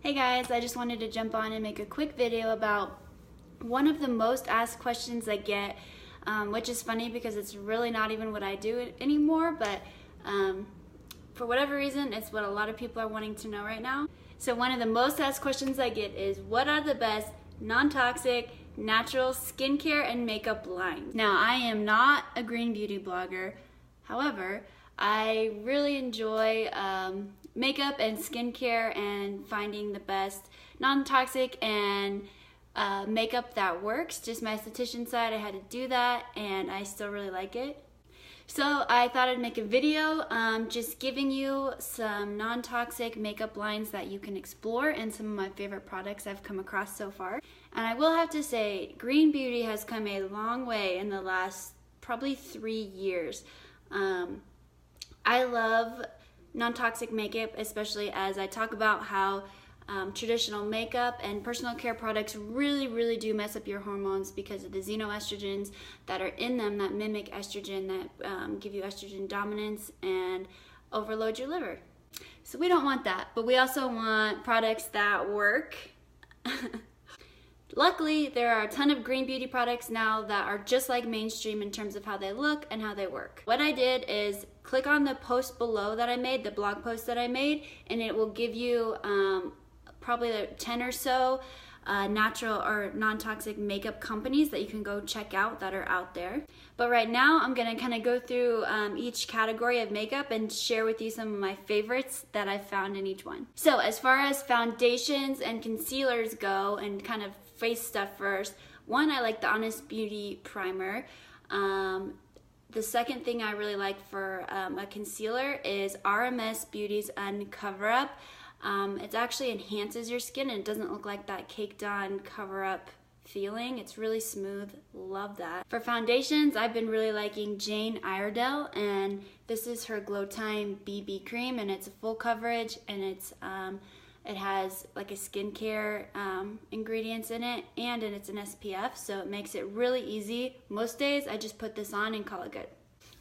Hey guys, I just wanted to jump on and make a quick video about one of the most asked questions I get, which is funny because it's really not even what I do anymore, but for whatever reason, it's what a lot of people are wanting to know right now. So one of the most asked questions I get is, what are the best non-toxic, natural skincare and makeup lines? Now, I am not a green beauty blogger. However, I really enjoy makeup and skincare and finding the best non-toxic and makeup that works. Just my esthetician side, I had to do that and I still really like it. So I thought I'd make a video just giving you some non-toxic makeup lines that you can explore and some of my favorite products I've come across so far. And I will have to say, green beauty has come a long way in the last probably 3 years. I love non-toxic makeup, especially as I talk about how traditional makeup and personal care products really do mess up your hormones because of the xenoestrogens that are in them that mimic estrogen, that give you estrogen dominance and overload your liver. So we don't want that, but we also want products that work. Luckily, there are a ton of green beauty products now that are just like mainstream in terms of how they look and how they work. What I did is click on the post below that I made, the blog post that I made, and it will give you probably 10 or so natural or non-toxic makeup companies that you can go check out that are out there. But right now, I'm gonna kind of go through each category of makeup and share with you some of my favorites that I found in each one. So as far as foundations and concealers go, and kind of face stuff first, one, I like the Honest Beauty primer. The second thing I really like for a concealer is RMS Beauty's Uncover Up. It actually enhances your skin and it doesn't look like that caked on cover up feeling. It's really smooth, love that. For foundations, I've been really liking Jane Iredale, and this is her Glow Time BB cream, and it's a full coverage, and it has like a skincare ingredients in it, and it's an SPF, so it makes it really easy. Most days I just put this on and call it good.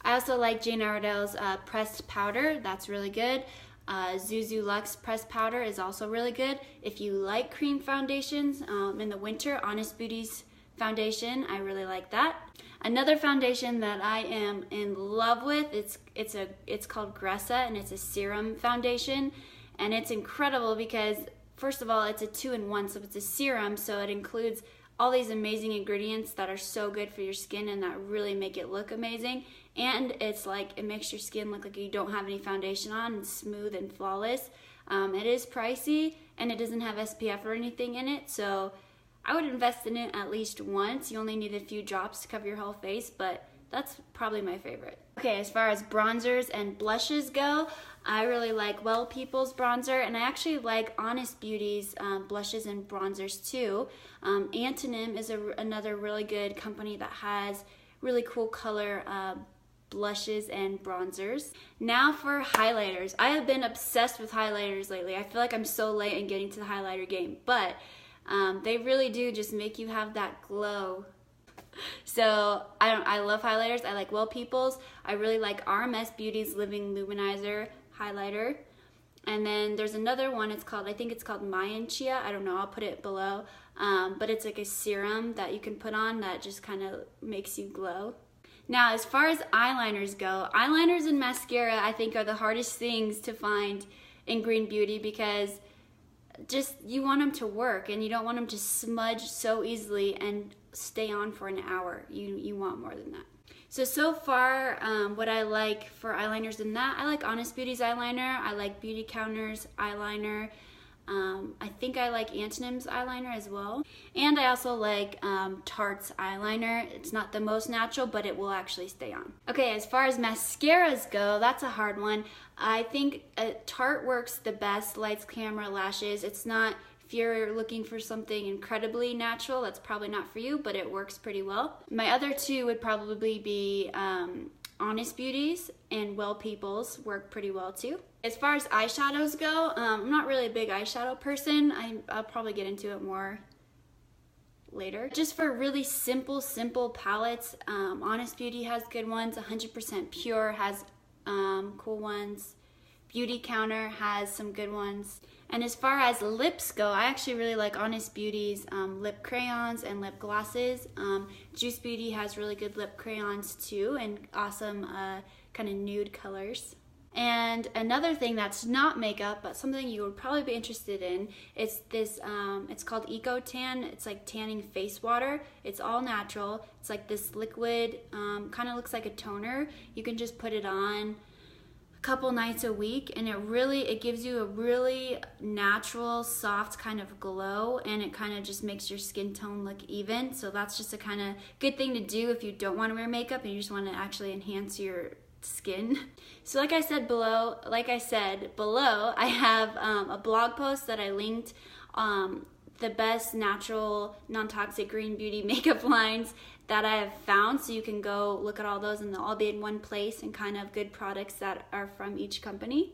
I also like Jane Iredale's pressed powder. That's really good. Zuzu Luxe pressed powder is also really good. If you like cream foundations in the winter, Honest Beauty's foundation, I really like that. Another foundation that I am in love with, it's called Gressa, and it's a serum foundation. And it's incredible because, first of all, it's a 2-in-1, so it's a serum, so it includes all these amazing ingredients that are so good for your skin and that really make it look amazing. And it's like, it makes your skin look like you don't have any foundation on. It's smooth and flawless. It is pricey, and it doesn't have SPF or anything in it, so I would invest in it at least once. You only need a few drops to cover your whole face, but that's probably my favorite. Okay, as far as bronzers and blushes go, I really like Well People's bronzer, and I actually like Honest Beauty's blushes and bronzers too. Antonym is another really good company that has really cool color blushes and bronzers. Now for highlighters. I have been obsessed with highlighters lately. I feel like I'm so late in getting to the highlighter game, but they really do just make you have that glow. So I love highlighters. I like Well People's. I really like RMS Beauty's Living Luminizer highlighter. And then there's another one, I think it's called Mayan Chia. I don't know, I'll put it below. But it's like a serum that you can put on that just kind of makes you glow. Now, as far as eyeliners go, eyeliners and mascara I think are the hardest things to find in green beauty because just you want them to work and you don't want them to smudge so easily and stay on for an hour. You want more than that. So far, what I like for eyeliners in that, I like Honest Beauty's eyeliner, I like Beauty Counter's eyeliner, I think I like Antonym's eyeliner as well, and I also like Tarte's eyeliner. It's not the most natural, but it will actually stay on. Okay, as far as mascaras go, that's a hard one. I think Tarte works the best, lights, camera, lashes. It's not, if you're looking for something incredibly natural, that's probably not for you, but it works pretty well. My other two would probably be Honest Beauty's and Well People's work pretty well too. As far as eyeshadows go, I'm not really a big eyeshadow person. I'll probably get into it more later. Just for really simple palettes, Honest Beauty has good ones. 100% Pure has cool ones. Beauty Counter has some good ones. And as far as lips go, I actually really like Honest Beauty's lip crayons and lip glosses. Juice Beauty has really good lip crayons too, and awesome kind of nude colors. And another thing that's not makeup, but something you would probably be interested in, is this, it's called Eco Tan. It's like tanning face water. It's all natural. It's like this liquid, kind of looks like a toner. You can just put it on couple nights a week, and it gives you a really natural, soft kind of glow, and it kind of just makes your skin tone look even. So that's just a kind of good thing to do if you don't want to wear makeup and you just want to actually enhance your skin. So like I said below, I have a blog post that I linked, the best natural non-toxic green beauty makeup lines that I have found, so you can go look at all those and they'll all be in one place, and kind of good products that are from each company.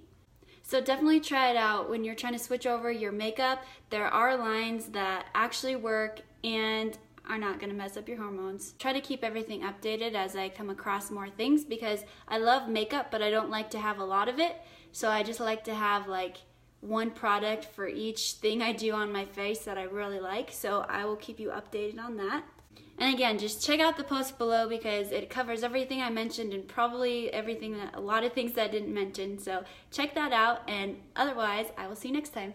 So definitely try it out when you're trying to switch over your makeup. There are lines that actually work and are not going to mess up your hormones. Try to keep everything updated as I come across more things, because I love makeup but I don't like to have a lot of it, so I just like to have like one product for each thing I do on my face that I really like. So I will keep you updated on that. And again, just check out the post below because it covers everything I mentioned, and probably a lot of things that I didn't mention. So check that out, and otherwise I will see you next time.